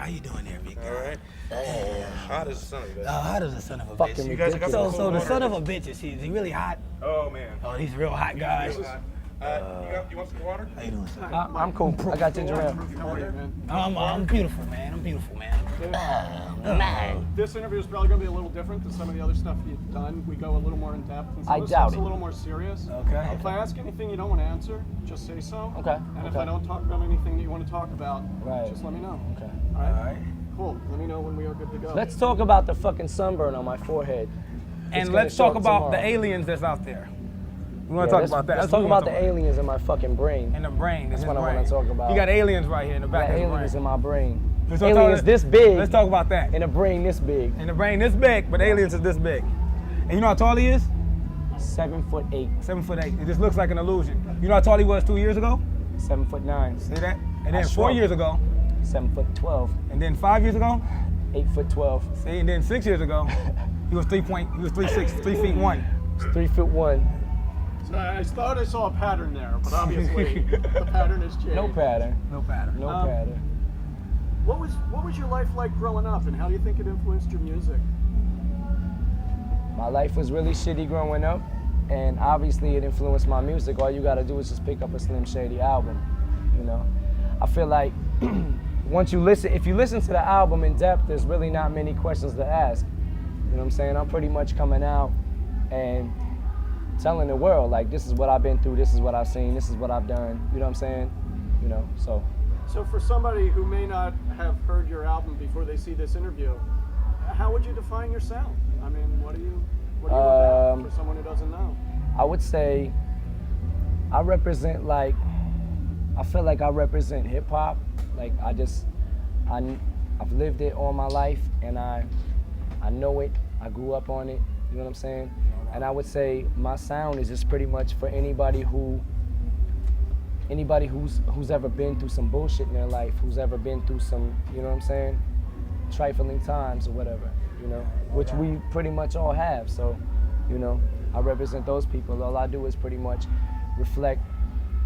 you doing there, big guy? All right. Hot as the son of a bitch. Hot as the son of a Fucking bitch. You guys got some So cold the water? son of a bitch, is he really hot? Oh man. Oh, these real hot guys. You want some water? How you doing, son? I'm cool. I got ginger ale. How are you, man? I'm beautiful, man. I'm beautiful, man. This interview is probably going to be a little different than some of the other stuff you've done. We go a little more in depth. And some I of this doubt stuff's it. a little more serious. Okay. If I ask anything you don't want to answer, just say so. Okay, And if okay. I don't talk about anything that you want to talk about, Right. just let me know. Okay. All right? All right. Cool. Let me know when we are good to go. Let's talk about the fucking sunburn on my forehead. And It's let's gonna talk show up about the tomorrow. aliens that's out there. We want Yeah, to talk about that. Let's That's what talk we about wanna the aliens in my fucking brain. in the brain. That's what I want to talk about. You got aliens right here in the I back got of the aliens brain. in my brain. Let's talk Aliens about- this big Let's talk about that. in a brain this big. In the brain this big, but aliens is this big. And you know how tall he is? 7'8", 7'8". It just looks like an illusion. You know how tall he was 2 years ago? 7'9", See that? And then I 4 shrunk. years ago, 7'12", and then 5 years ago, 8'12", see, and then 6 years ago, he was 3 feet 1. 3'1". So I thought I saw a pattern there, but obviously the pattern has changed. No pattern. No pattern. No pattern. What was your life like growing up, and how do you think it influenced your music? My life was really shitty growing up, and obviously it influenced my music. All you gotta do is just pick up a Slim Shady album, you know? I feel like if you listen to the album in depth, there's really not many questions to ask. You know what I'm saying? I'm pretty much coming out and telling the world, like, this is what I've been through, this is what I've seen, this is what I've done, you know what I'm saying? You know, so. So for somebody who may not have heard your album before they see this interview, how would you define your sound? I mean, what are you about for someone who doesn't know? I would say I feel like I represent hip hop. Like I've lived it all my life, and I know it. I grew up on it. You know what I'm saying? And I would say my sound is just pretty much for anybody who's ever been through some bullshit in their life, who's ever been through some, you know what I'm saying, trifling times or whatever, you know, which we pretty much all have. So, you know, I represent those people. All I do is pretty much reflect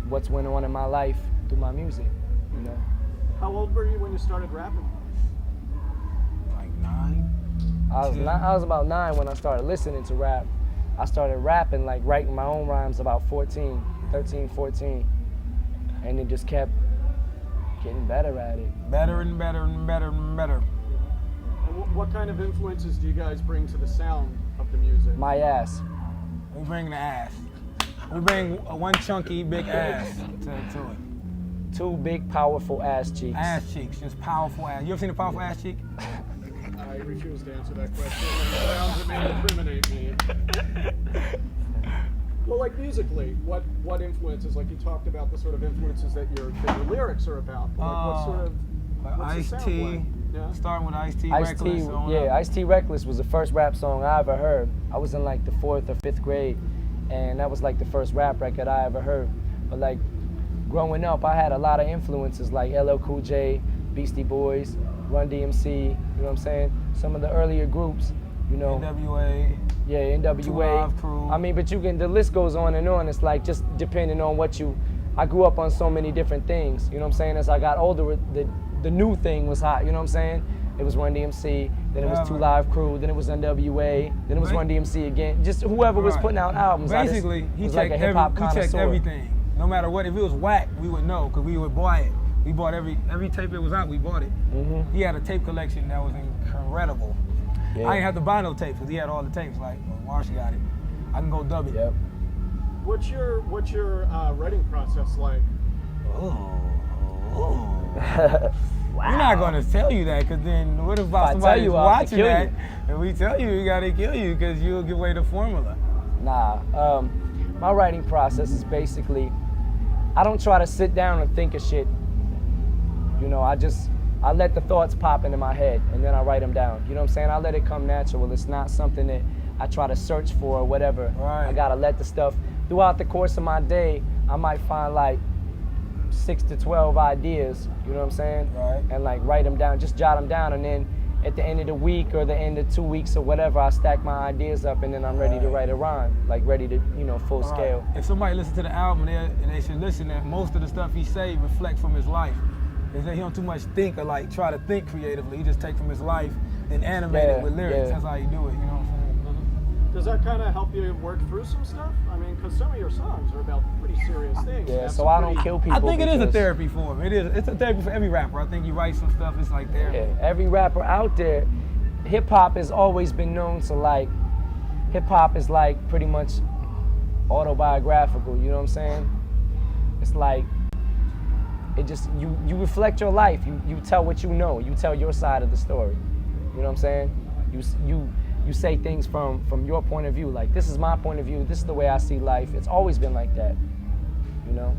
what's went on in my life through my music, you know. How old were you when you started rapping? Like 9. I was about 9 when I started listening to rap. I started rapping, like writing my own rhymes about 13, 14. And it just kept getting better at it. Better and better and better and better. And what kind of influences do you guys bring to the sound of the music? My ass. We bring the ass. We bring one chunky big ass to it. 2 big, powerful ass cheeks. Ass cheeks, just powerful ass. You ever seen a powerful ass cheek? I refuse to answer that question. It sounds to me incriminate me. Well, like musically, what influences? Like you talked about the sort of influences that your lyrics are about. But like what sort of what's the Ice sound T. like? Yeah. Starting with Ice T. Ice-T, Reckless. on yeah, up. Ice-T Reckless was the first rap song I ever heard. I was in like the 4th or 5th grade, and that was like the first rap record I ever heard. But like growing up, I had a lot of influences like LL Cool J, Beastie Boys, Run DMC, you know what I'm saying? Some of the earlier groups, you know. NWA. Yeah, NWA. Two Live Crew. I mean, but the list goes on and on. It's like just depending on I grew up on so many different things, you know what I'm saying? As I got older, the new thing was hot, you know what I'm saying? It was Run DMC, then it was Two Live Crew, then it was NWA, then it was Run DMC again. Just whoever was putting out albums. Basically, he was checked, like a hip hop he checked connoisseur. everything. No matter what, if it was whack, we would know, because we would buy it. We bought every tape that was out, we bought it. Mm-hmm. He had a tape collection that was incredible. Yeah. I didn't have to buy no tapes, because he had all the tapes. Like, well, Marsh got it. I can go dub it. Yep. What's your writing process like? We're not going to tell you that, because then what if I tell somebody's you, I'll have to watching kill that, you. and we tell you, we got to kill you, because you'll give away the formula. Nah, my writing process is basically, I don't try to sit down and think of shit. You know, I let the thoughts pop into my head, and then I write them down. You know what I'm saying? I let it come natural. It's not something that I try to search for or whatever. Right. I gotta let the stuff, throughout the course of my day, I might find like 6 to 12 ideas, you know what I'm saying? Right. And like write them down, just jot them down, and then at the end of the week or the end of 2 weeks or whatever, I stack my ideas up, and then I'm ready to write a rhyme, like ready to, you know, full scale. If somebody listens to the album, they should listen that most of the stuff he say reflect from his life. is that he don't too much think or like try to think creatively. He just take from his life and animate it with lyrics. That's how you do it. You know what I'm saying? Does that kind of help you work through some stuff? I mean, because some of your songs are about pretty serious things. Yeah, so I don't kill people. I think it is a because- therapy for him. It is. It's a therapy for every rapper. I think you write some stuff. It's like therapy. Yeah, every rapper out there, hip hop has always been known to like, hip hop is like pretty much autobiographical. You know what I'm saying? It's like, it just you reflect your life. You tell what you know. You tell your side of the story. You know what I'm saying? You say things from your point of view. Like, this is my point of view. This is the way I see life. It's always been like that. You know?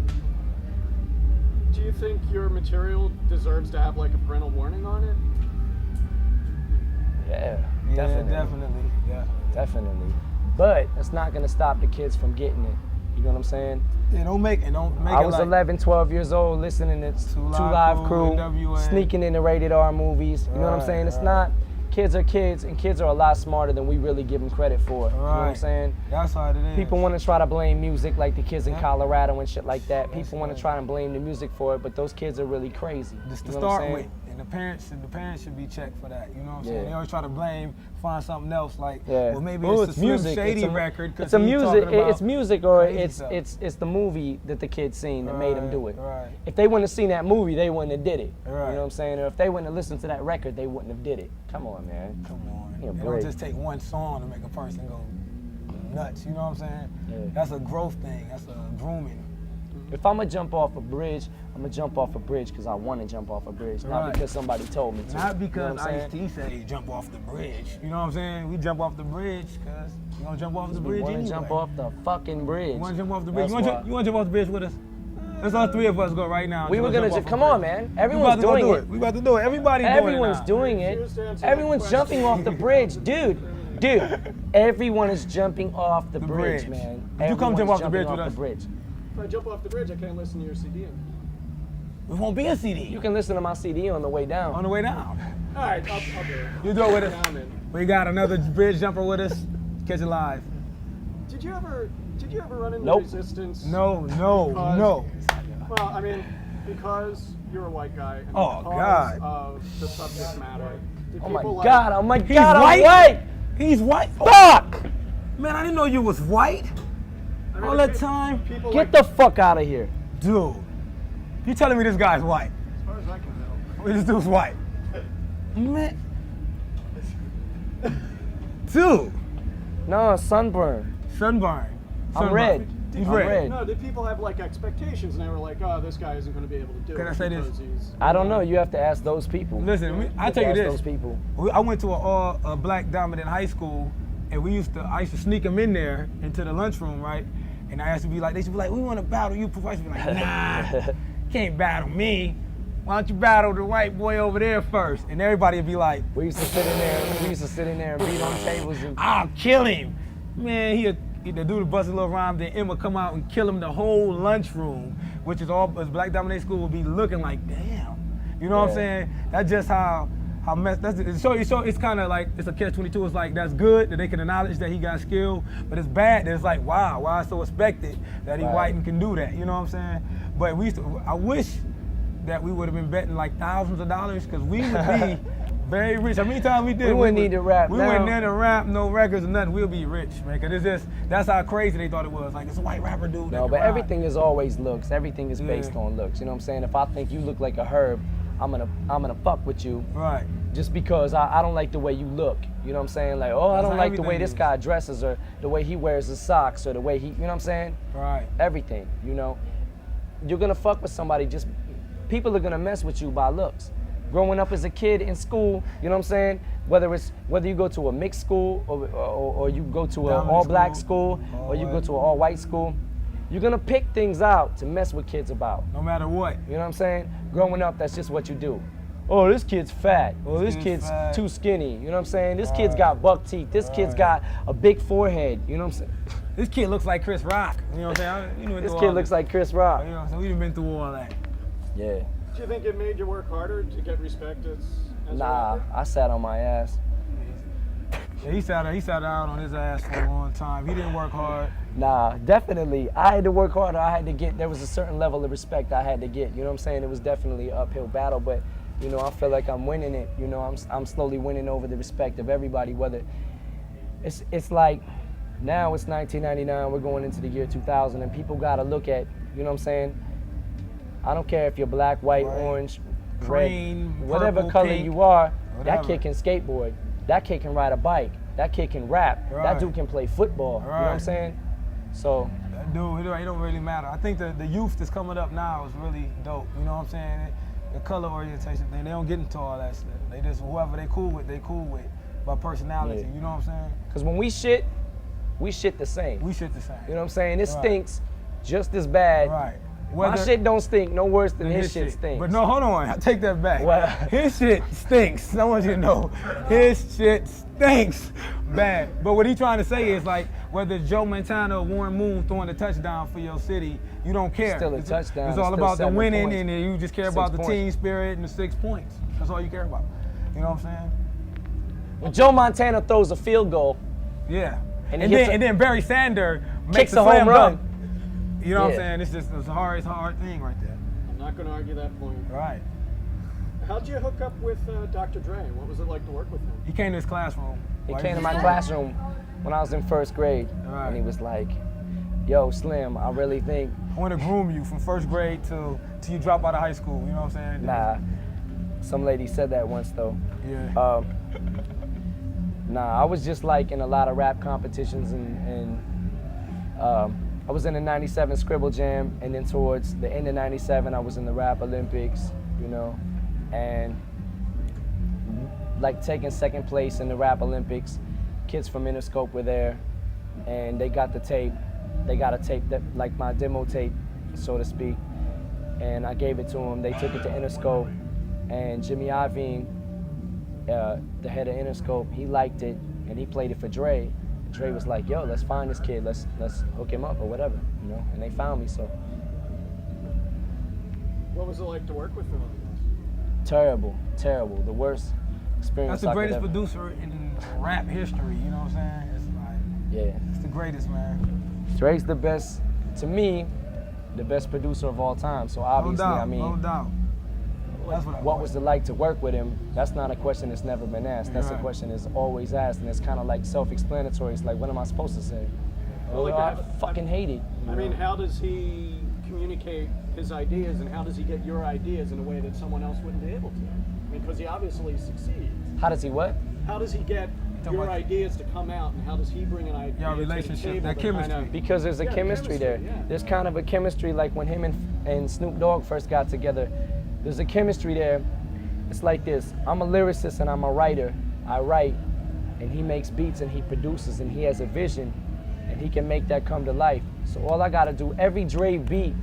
Do you think your material deserves to have like a parental warning on it? Yeah, Yeah, definitely. Yeah. Definitely. But it's not gonna stop the kids from getting it. You know what I'm saying? Yeah, don't make it I was like 11, 12 years old listening to Two Live Crew, NWA. sneaking into rated R movies. You know what I'm Right, saying? It's right. not, kids are kids, and kids are a lot smarter than we really give them credit for. You know what I'm Right. saying? That's how it is. People want to try to blame music like the kids in Yeah. Colorado and shit like that. That's People want right. to try and blame the music for it, but those kids are really crazy. Just You to know what I'm start saying? with, and the parents should be checked for that. You know what I'm saying? Yeah. They always try to find something else. Like, Yeah. well, maybe Oh, it's the Slim music. Shady It's a- record. 'Cause It's a he's music. talking about It's music, or crazy it's stuff. it's the movie that the kid's seen that made him do it. Right. If they wouldn't have seen that movie, they wouldn't have did it. Right. You know what I'm saying? Or if they wouldn't have listened to that record, they wouldn't have did it. Come on, man. Come on. Yeah, It don't break. just take one song to make a person go nuts. You know what I'm saying? Yeah. That's a growth thing. That's a grooming. If I'm gonna jump off a bridge, I'm gonna jump off a bridge because I want to jump off a bridge, not Right. because somebody told me to. Not You know because what I'm saying? Ice-T say jump off the bridge. You know what I'm saying? We jump off the bridge because we gonna jump off the We bridge want to anyway. jump off the fucking bridge. You wanna jump off the bridge? That's You why. wanna jump off the bridge with us? Let's all three of us go right now. We were gonna jump just off come the on, bridge. man. We Everyone's about to go doing do it. We about to do it. Everybody's Everyone's doing it. doing Refuse to it. answer Everyone's that jumping question. off the bridge, dude. Everyone is jumping off the bridge, bridge. man. Would you come Everyone's jump off the jumping bridge with off us? the bridge. If I jump off the bridge, I can't listen to your CD. It won't be a CD. You can listen to my CD on the way down. On the way down. All right, I'll do it. You do it with us. Now I'm in. We got another bridge jumper with us. Catch it live. Did you ever run into Nope. resistance? No. Well, I mean, because you're a white guy and Oh, because God. of the subject matter. Did Oh my people God! Oh my He's God! I'm white? white. He's white. Fuck! Man, I didn't know you was white. I mean, All that time. People Get the fuck out of here. Dude, you telling me this guy's white? as far as I can tell. This dude's white. Man. Dude, No, sunburn. sunburn. I'm red. He's I'm red. red. No, did people have like expectations and they were like, oh, this guy isn't going to be able to do Can it I say this? because he's... I don't know. You have to ask those people. Listen, I'll have to tell you ask this. Those people. I went to a black dominant high school, and I used to sneak them in there into the lunchroom, right? And I used to be like, they used to be like, we want to battle you, Professor. Be like, nah, can't battle me. Why don't you battle the white boy over there first? And everybody would be like, We used to sit in there. We used to sit in there and beat on tables and. I'll kill him. Man, he'd the dude bust a little rhyme, then Emma come out and kill him the whole lunchroom, which is all black dominant school would be looking like, damn. You know what I'm Yeah. saying? That's just how messed. So it's kind of like it's a catch-22. It's like that's good that they can acknowledge that he got skill, but it's bad that it's like, wow, why it's so expected that he Right. white and can do that. You know what I'm saying? But I wish that we would have been betting like thousands of dollars because we would be very rich. How many times we did? We wouldn't need to rap We now. wouldn't need to rap, no records or nothing. We'll be rich, man. Cause that's how crazy they thought it was. Like it's a white rapper dude. that No, can but rap. everything is always looks. Everything is based Yeah. on looks. You know what I'm saying? If I think you look like a herb, I'm gonna fuck with you Right. just because I don't like the way you look. You know what I'm saying? Like, oh, I That's don't how like the way everything this is. guy dresses or the way he wears his socks or the way he, you know what I'm saying? Right. Everything, you know. You're gonna fuck with somebody just, people are gonna mess with you by looks. Growing up as a kid in school, you know what I'm saying? Whether you go to a mixed school or you go to an Dominant all-black school, school all or you go white. to an all-white school, you're gonna pick things out to mess with kids about. No matter what. You know what I'm saying? Growing up, that's just what you do. Oh, this kid's fat. Oh, this kid's fat. too skinny. You know what I'm saying? This kid's Right. got buck teeth. This kid's Right. got a big forehead. You know what I'm saying? This kid looks like Chris Rock. You know what I'm saying? This kid looks like Chris Rock. You know what I'm saying? We've been through all that. Yeah. Do you think it made you work harder to get respect as a Nah, rapper? I sat on my ass. Yeah, he sat out on his ass for a long time. He didn't work hard. Nah, definitely. I had to work harder. There was a certain level of respect I had to get. You know what I'm saying? It was definitely an uphill battle, but you know, I feel like I'm winning it. You know, I'm slowly winning over the respect of everybody. Whether it's like now it's 1999, we're going into the year 2000, and people gotta look at, you know what I'm saying? I don't care if you're black, white, orange, green, red, whatever purple, color pink, you are. whatever. That kid can skateboard. That kid can ride a bike. That kid can rap. Right. That dude can play football. Right. You know what I'm saying? So. That dude, it don't really matter. I think the youth that's coming up now is really dope. You know what I'm saying? The color orientation thing, they don't get into all that stuff. They just, whoever they cool with by personality. Yeah. You know what I'm saying? Because when we shit the same. We shit the same. You know what I'm saying? It Right. stinks just as bad. Right. My shit don't stink no worse than his shit stinks. But no, hold on. I take that back. What? His shit stinks. I want you to know. His shit stinks bad. But what he trying to say is like, whether it's Joe Montana or Warren Moon throwing a touchdown for your city, you don't care. Still a touchdown. It's all Still about the 7 winning, points. and then you just care 6 about the points. team spirit and the 6 points. That's all you care about. You know what I'm saying? When Joe Montana throws a field goal, Yeah. And And, he hits then, and then Barry Sander makes kicks a a home slam run. dunk. You know what I'm Yeah. saying? It's a hard thing right there. I'm not going to argue that point. Right. How'd you hook up with Dr. Dre? What was it like to work with him? He came to his classroom. he Right? came to my classroom when I was in first grade, Right. and he was like, "Yo, Slim, I really think I want to groom you from first grade till you drop out of high school. You know what I'm saying? nah." Some lady said that once though. Yeah. Nah, I was just like in a lot of rap competitions, and I was in the '97 Scribble Jam, and then towards the end of '97, I was in the Rap Olympics, you know, and like taking second place in the Rap Olympics. Kids from Interscope were there, and they got the tape. They got a tape that, like my demo tape, so to speak, and I gave it to them. They took it to Interscope, and Jimmy Iovine, the head of Interscope, he liked it, and he played it for Dre. Dre was like, "Yo, let's find this kid. Let's hook him up or whatever," you know. And they found me. So What was it like to work with him? terrible. The worst experience. That's the I could greatest ever- producer in rap history. You know what I'm saying? It's like, Yeah, it's the greatest, man. Dre's the best, to me, the best producer of all time. So obviously, No doubt. I mean, No doubt. That's what was it like to work with him? That's not a question that's never been asked. That's a Right. question that's always asked, and it's kind of like self-explanatory. It's like, what am I supposed to say? Well, like, I fucking hate it. I mean, how does he communicate his ideas, and how does he get your ideas in a way that someone else wouldn't be able to? I mean, because he obviously succeeds. How does he what? How does he get Talking your about- ideas to come out, and how does he bring an idea Your to the relationship, table that that chemistry. kinda- Because there's a Yeah, chemistry there. chemistry, yeah. There's kind of a chemistry, like when him and Snoop Dogg first got together. There's a chemistry there. It's like this. I'm a lyricist and I'm a writer. I write, and he makes beats and he produces, and he has a vision, and he can make that come to life. So all I gotta do, every Dre beat,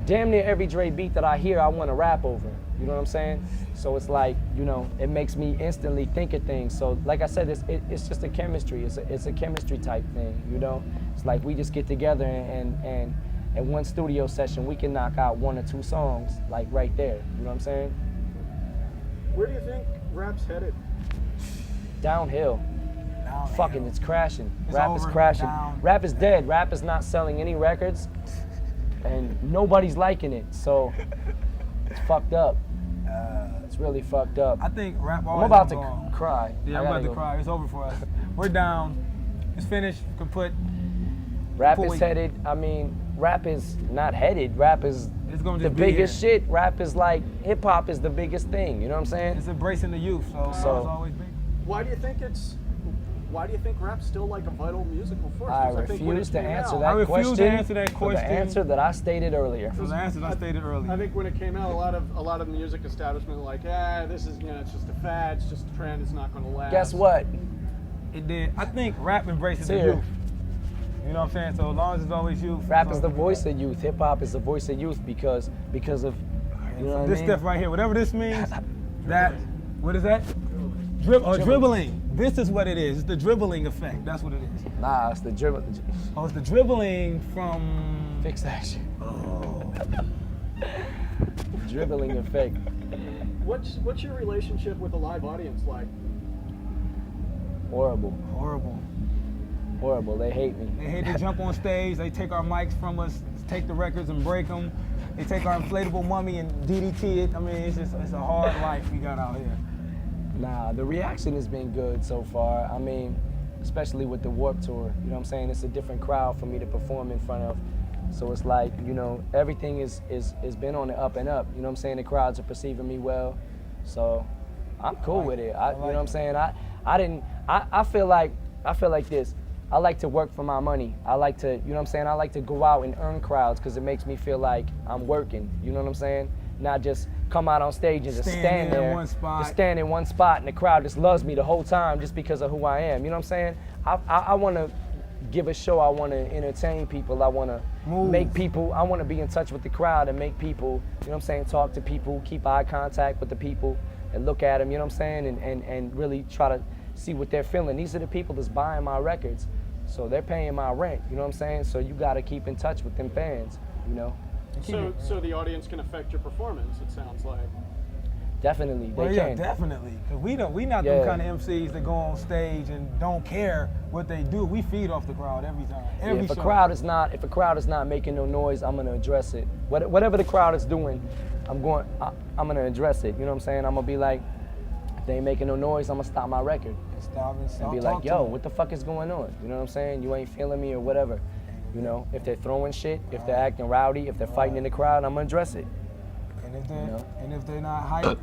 damn near every Dre beat that I hear, I wanna rap over. You know what I'm saying? So it's like, you know, it makes me instantly think of things. So like I said, it's just a chemistry. It's a chemistry type thing, you know? It's like we just get together and in one studio session, we can knock out 1 or 2 songs, like right there. You know what I'm saying? Where do you think rap's headed? Downhill. Fucking, it's crashing. It's Rap is over, crashing. down. Rap is dead. Rap is not selling any records, and nobody's liking it. So it's fucked up. It's really fucked up. I think rap I'm always about to gone. cry. Yeah, I I'm gotta about to go. cry. It's over for us. We're down. It's finished. You can put. Rap Before is we- headed. I mean, rap is not headed. Rap is It's gonna the just be biggest here. shit. Rap is like hip hop is the biggest thing. You know what I'm saying? It's embracing the youth. So it's always been. Why do you think rap's still like a vital musical force? I 'Cause think when refuse it to came answer out- that I refuse question. to answer that for the question. answer that I stated earlier. So the answers I stated earlier. I think when it came out, a lot of the music establishment were like, this is, it's just a fad, it's just a trend, it's not going to last. Guess what? It did. I think rap embraces the Here. youth. You know what I'm saying? So as long as it's always youth. Rap it's is the always voice of youth. Hip hop is the voice of youth because of you know what I this mean? stuff right here, whatever this means, that, what is that? Dribbling. This is what it is. It's the dribbling effect. That's what it is. Nah, it's the dribble. Oh, it's the dribbling from. Fix that shit. Dribbling effect. What's your relationship with the live audience like? Horrible. They hate me. They hate to jump on stage. They take our mics from us, take the records and break them. They take our inflatable mummy and DDT it. I mean, it's a hard life we got out here. Nah, the reaction has been good so far. I mean, especially with the Warped Tour. You know what I'm saying? It's a different crowd for me to perform in front of. So it's like, you know, everything is been on the up and up. You know what I'm saying? The crowds are perceiving me well. So I'm cool with it. You know what I'm saying? I feel like this. I like to work for my money. I like to, you know what I'm saying? I like to go out and earn crowds because it makes me feel like I'm working. You know what I'm saying? Not just come out on stage and just stand there. Just stand in one spot and the crowd just loves me the whole time just because of who I am. You know what I'm saying? I want to give a show. I want to entertain people. I want to make people, I want to be in touch with the crowd and make people, you know what I'm saying, talk to people, keep eye contact with the people and look at them, you know what I'm saying, and really try to see what they're feeling. These are the people that's buying my records. So they're paying my rent, you know what I'm saying? So you got to keep in touch with them fans, you know? So the audience can affect your performance, it sounds like. Definitely, they yeah, can. Definitely. Because we not them kind of MCs that go on stage and don't care what they do. We feed off the crowd every time. If a crowd is not making no noise, I'm gonna address it. Whatever the crowd is doing, I'm gonna address it. You know what I'm saying? I'm gonna be like, if they ain't making no noise, I'm gonna stop my record. And be like, yo, what the fuck is going on? You know what I'm saying? You ain't feeling me or whatever. You know, if they're throwing shit, if they're acting rowdy, if they're fighting in the crowd, I'm gonna address it. And if they're not hyped,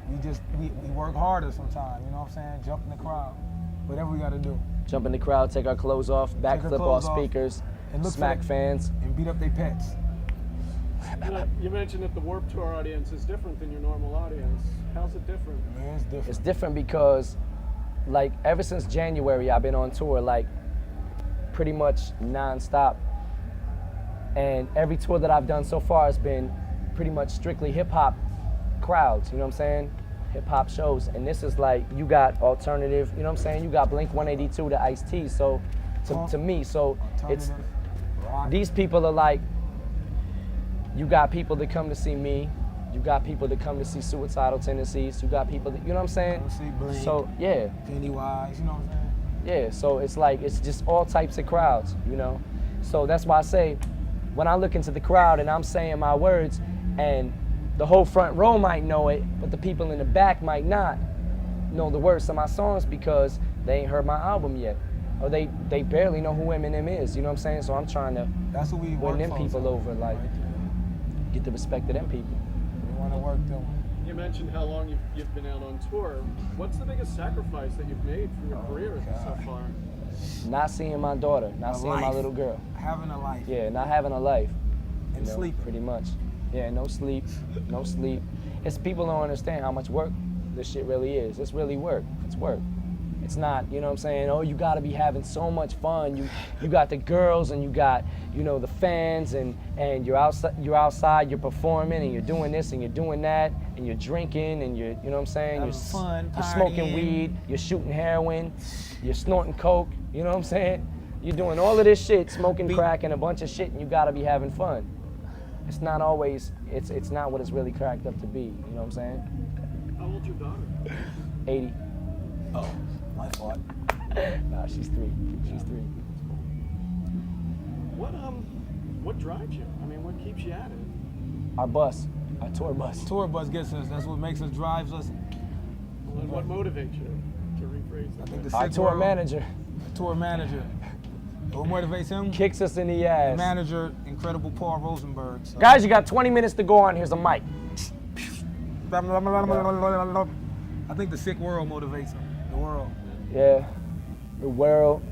we work harder sometimes, you know what I'm saying? Jump in the crowd. Whatever we gotta do. Jump in the crowd, take our clothes off, backflip off speakers, and smack fans. And beat up their pets. You mentioned that the Warped Tour audience is different than your normal audience. How's it different? Man, it's different. It's different because, like, ever since January, I've been on tour, like, pretty much nonstop. And every tour that I've done so far has been pretty much strictly hip-hop crowds, you know what I'm saying? Hip-hop shows. And this is like, you got alternative, you know what I'm saying? You got Blink 182 to Ice-T, so, to me, so it's, these people are like, you got people that come to see me, you got people that come to see Suicidal Tendencies, you got people that, you know what I'm saying? Blink, so, yeah. Pennywise, you know what I'm saying? Yeah, so it's like, it's just all types of crowds, you know? So that's why I say, when I look into the crowd and I'm saying my words, and the whole front row might know it, but the people in the back might not know the words to my songs because they ain't heard my album yet. Or they barely know who Eminem is, you know what I'm saying? So I'm trying to win them people over, like, get the respect of them people. We want to work them. You mentioned how long you've been out on tour. What's the biggest sacrifice that you've made for your career so far? Not seeing my daughter, not seeing my little girl. Having a life. Yeah, not having a life. And sleep. Pretty much. Yeah, no sleep, no sleep. It's people don't understand how much work this shit really is. It's really work. It's work. It's not, you know what I'm saying? Oh, you gotta be having so much fun. You got the girls and you got, you know, the fans and you're outside, you're performing and you're doing this and you're doing that and you're drinking and you're, you know what I'm saying? Having fun, you're smoking weed, you're shooting heroin, you're snorting coke, you know what I'm saying? You're doing all of this shit, smoking crack and a bunch of shit, and you gotta be having fun. It's not always, it's not what it's really cracked up to be, you know what I'm saying? How old's your daughter? 80. Oh, my fault. Nah, she's 3. She's 3. What drives you? I mean, what keeps you at it? Our bus, our tour bus. Tour bus gets us, that's what makes us, drives us. And what motivates you, to rephrase that? I think Our tour manager. Tour manager. What motivates him? Kicks us in the ass. The manager, incredible Paul Rosenberg. So. Guys, you got 20 minutes to go on. Here's a mic. I think the sick world motivates him. The world. Yeah. The world.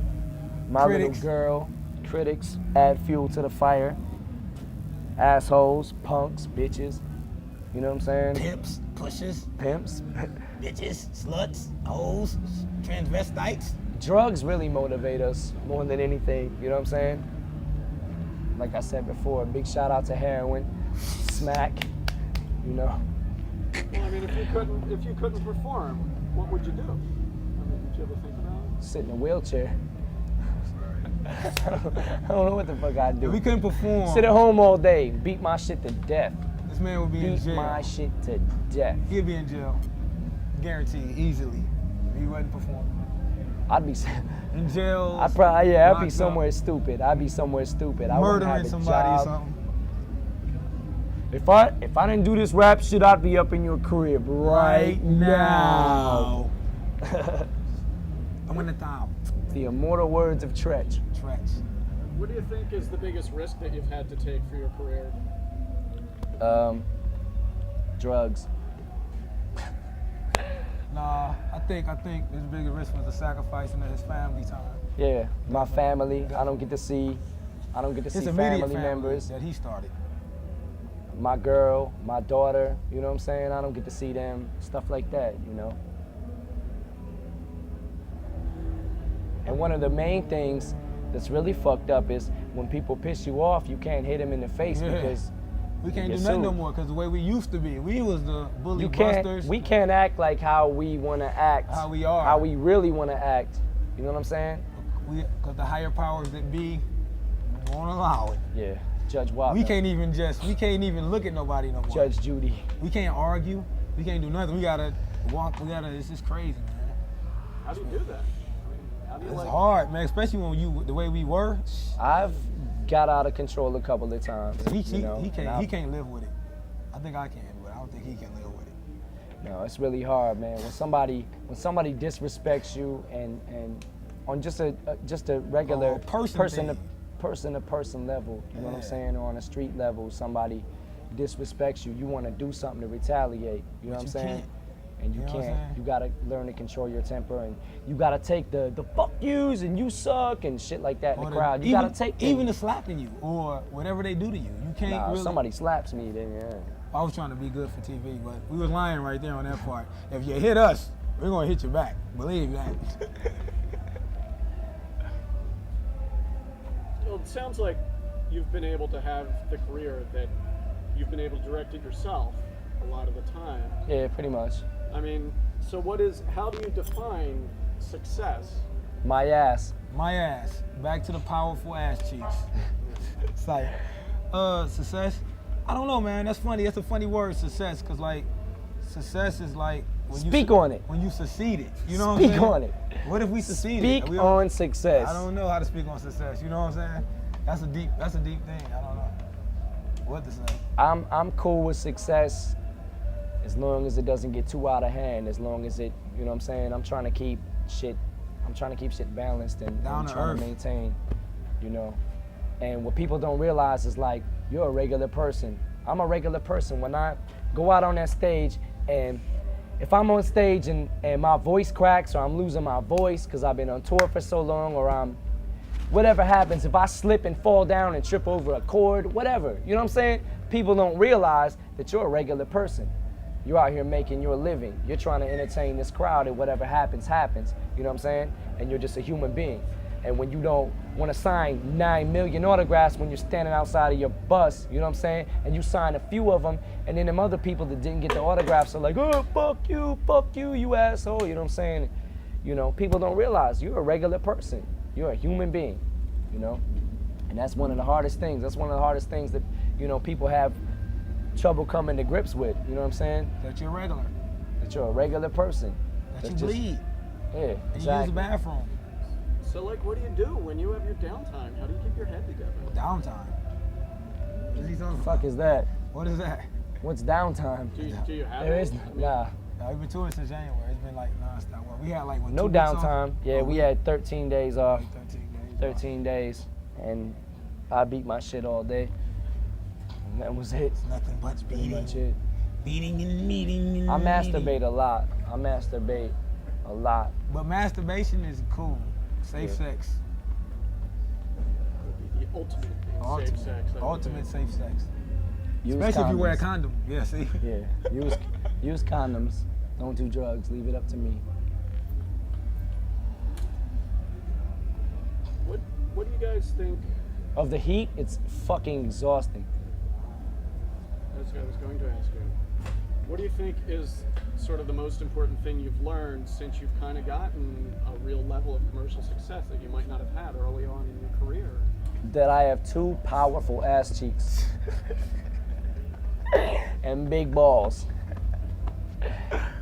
My Critics. little girl. Critics. Add fuel to the fire. Assholes. Punks. Bitches. You know what I'm saying? Pimps, pushers, Pimps. bitches, sluts, hoes, transvestites. Drugs really motivate us more than anything, you know what I'm saying? Like I said before, big shout out to heroin, smack, you know. Well, I mean, if you couldn't perform, what would you do? I mean, did you ever think about it? Sit in a wheelchair. I don't know what the fuck I'd do. If we couldn't perform. Sit at home all day, beat my shit to death. This man would be in Beat jail. my shit to death. He'd be in jail. Guaranteed, easily. If he wasn't performing. I'd be. In jail. I'd probably, yeah, I'd be locked somewhere up, stupid. I'd be somewhere stupid. I wouldn't have murdering a somebody or job. something. If I didn't do this rap shit, I'd be up in your crib right now. I'm in the town. The immortal words of Tretch. Stretch. What do you think is the biggest risk that you've had to take for your career? Drugs. Nah, I think his biggest risk was the sacrificing of his family time. Yeah, my family. I don't get to see His immediate family members. that he started. My girl, my daughter, you know what I'm saying? I don't get to see them, stuff like that, you know? And one of the main things that's really fucked up is when people piss you off, you can't hit them in the face because we can't you do get nothing no sued. more because the way we used to be, we was the bully You busters. we can't act like how we want to act. How we are. How we really want to act. You know what I'm saying? Because the higher powers that be won't allow it. Yeah. Judge Walker. We can't even look at nobody no more. Judge Judy. We can't argue. We can't do nothing. We gotta walk. It's just crazy, man. How do you do that? I mean, how do you It's like? hard, man. Especially when the way we were. I've got out of control a couple of times. He you know, can't live with it. I think I can, but I don't think he can live with it. No, it's really hard, man. When somebody disrespects you and on just a regular person to person level, you know what I'm saying, or on a street level, somebody disrespects you, you want to do something to retaliate. You know what I'm saying? Can't. And you You know what I'm can't. saying? You gotta learn to control your temper, and you gotta take the fuck yous and you suck and shit like that in the crowd. You gotta take them. even the slapping you or whatever they do to you. You can't Nah, if really. somebody slaps me, then yeah. I was trying to be good for TV, but we was lying right there on that part. If you hit us, we're gonna hit you back. Believe that. Well, it sounds like you've been able to have the career that you've been able to direct it yourself a lot of the time. Yeah, pretty much. I mean, so how do you define success? My ass. My ass. Back to the powerful ass cheeks. It's like, success. I don't know, man. That's funny. That's a funny word, success, because like, success is like when Speak on it. When you succeeded. You know Speak what I'm saying? on it. What if we succeeded? Speak on success. I don't know how to speak on success. You know what I'm saying? That's a deep thing. I don't know what to say. I'm cool with success as long as it doesn't get too out of hand, as long as it, you know what I'm saying? I'm trying to keep shit balanced and Down to trying earth. to maintain, you know. And what people don't realize is like, you're a regular person. I'm a regular person. When I go out on that stage, and if I'm on stage and my voice cracks, or I'm losing my voice because I've been on tour for so long, or whatever happens, if I slip and fall down and trip over a cord, whatever, you know what I'm saying? People don't realize that you're a regular person. You're out here making your living. You're trying to entertain this crowd, and whatever happens, you know what I'm saying? And you're just a human being. And when you don't want to sign 9 million autographs when you're standing outside of your bus, you know what I'm saying? And you sign a few of them, and then them other people that didn't get the autographs are like, oh, fuck you, you asshole, you know what I'm saying? You know, people don't realize you're a regular person. You're a human being, you know? And that's one of the hardest things. That's one of the hardest things that, you know, people have trouble coming to grips with, you know what I'm saying? That you're regular. That you're a regular person. That That's you just- bleed. Yeah, And you use exactly. the bathroom. So, like, what do you do when you have your downtime? How do you keep your head together? Downtime. What is he talking Fuck about? is that? What is that? What's downtime? Do you have There it? is, I mean, nah. We've been touring since January. It's been like nonstop. Well, we had like what, No 2 weeks off? downtime. Yeah, Oh, we had 13 days off. like 13 days. 13 days. And I beat my shit all day. And that was it. Nothing but Pretty beating. much it. Beating and meeting and I meeting. masturbate a lot. I masturbate a lot. But masturbation is cool. Safe Yeah. sex. the ultimate in safe sex. I would Ultimate say. safe sex. Use Especially if you wear a condoms. condom. Yeah, see? Yeah, use condoms. Don't do drugs. Leave it up to me. What do you guys think? Of the heat, it's fucking exhausting. That's what I was going to ask you. What do you think is sort of the most important thing you've learned since you've kind of gotten a real level of commercial success that you might not have had early on in your career? That I have 2 powerful ass cheeks. And big balls.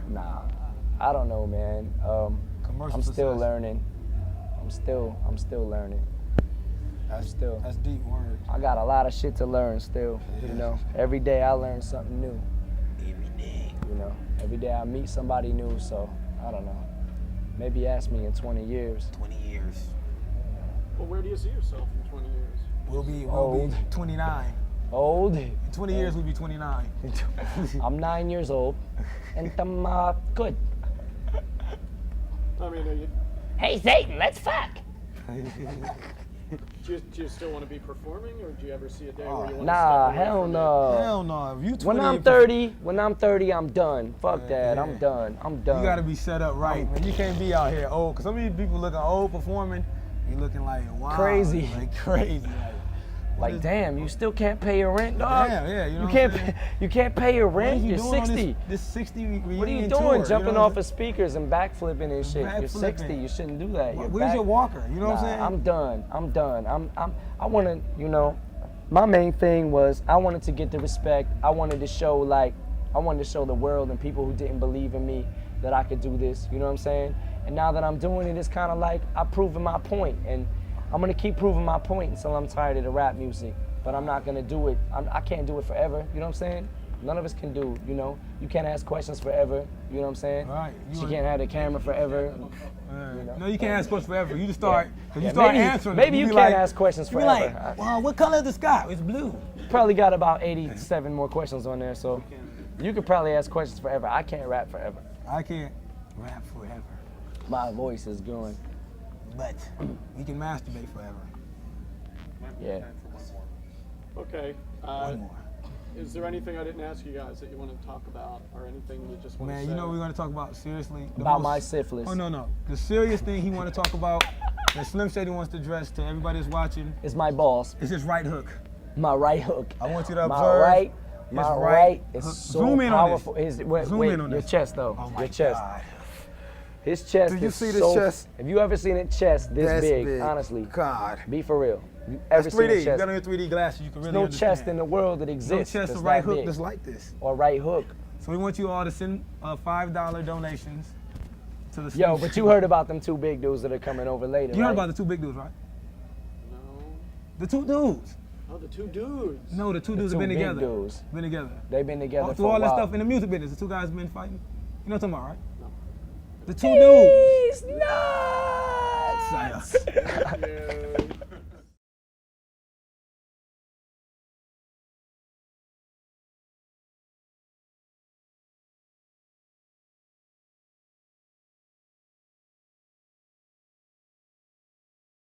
Nah, I don't know, man. Commercial I'm still success. learning. I'm still learning. That's deep words. I got a lot of shit to learn still. You know, every day I learn something new. Every day. You know, every day I meet somebody new. So I don't know. Maybe ask me in 20 years. 20 years. Well, where do you see yourself in 20 years? We'll be Old. 29. Old. In 20 years, we'll be 29. I'm 9 years old, and I'm good. I mean, are you, Hey Satan, let's fuck. do you still want to be performing, or do you ever see a day where you want to Nah, step away hell from it? no. Hell no. If you 20, When I'm 30, I'm done. Fuck that. yeah. I'm done. I'm done. you gotta be set up right, man. You can't be out here old. Cause some of these people looking old performing, you looking like wow, Crazy. like crazy. Like, damn, you still can't pay your rent, dog. Damn, yeah, you know what can't I'm saying? you can't pay your What are rent. you You're doing on 60. this 60 reunion What are you tour, doing? Jumping know off what of speakers and backflipping and shit. You're 60. Backflipping. You shouldn't do that. You're Where's your walker? You know what I'm saying? I'm done. I want to, you know, my main thing was I wanted to get the respect. I wanted to show the world and people who didn't believe in me that I could do this. You know what I'm saying? And now that I'm doing it, it's kind of like I've proven my point, and I'm gonna keep proving my point until I'm tired of the rap music. But I'm not gonna do it. I can't do it forever. You know what I'm saying? None of us can do. You know, you can't ask questions forever. You know what I'm saying? Right. She can't have the camera forever. No, you can't ask questions forever. You just start, cause you Yeah, start maybe- answering. maybe them. you be can't like, ask questions you be forever. like, well, what color is the sky? It's blue. Probably got about 87 more questions on there, so you could probably ask questions forever. I can't rap forever. I can't rap forever, My voice is going. but we can masturbate forever. Yeah. Okay. One more. Is there anything I didn't ask you guys that you want to talk about, or anything you just want to Man, say? you know what we're gonna talk about seriously? The About most- my syphilis. Oh no. The serious thing he want to talk about that Slim Shady wants to address to everybody that's watching It's my balls. is his right hook. My right hook. I want you to My observe right. his My right right is hook. so Zoom in on this. powerful. Wait, Zoom wait, in on your this. chest though. Oh my Your chest. God. His chest Do you is see this so. chest? Have you ever seen a chest this That's big? Honestly, God. be for real. You ever That's seen 3D. a You chest? got on your 3D glasses, you can really There's no understand. chest in the world that No exists. chest, that's a right that hook big. that's like this. Or right hook. So we want you all to send $5 donations to the Slim Yo, but you heard about them two big dudes that are coming over later. You heard right? about the two big dudes, right? No. The two dudes. Oh, the two dudes. No, the two The dudes two have been big together. dudes. Been together. They've been together Through for all a that while. stuff in the music business, the two guys been fighting. You know what I'm talking about, right? The two dudes. He's nuts. Science. Thank you.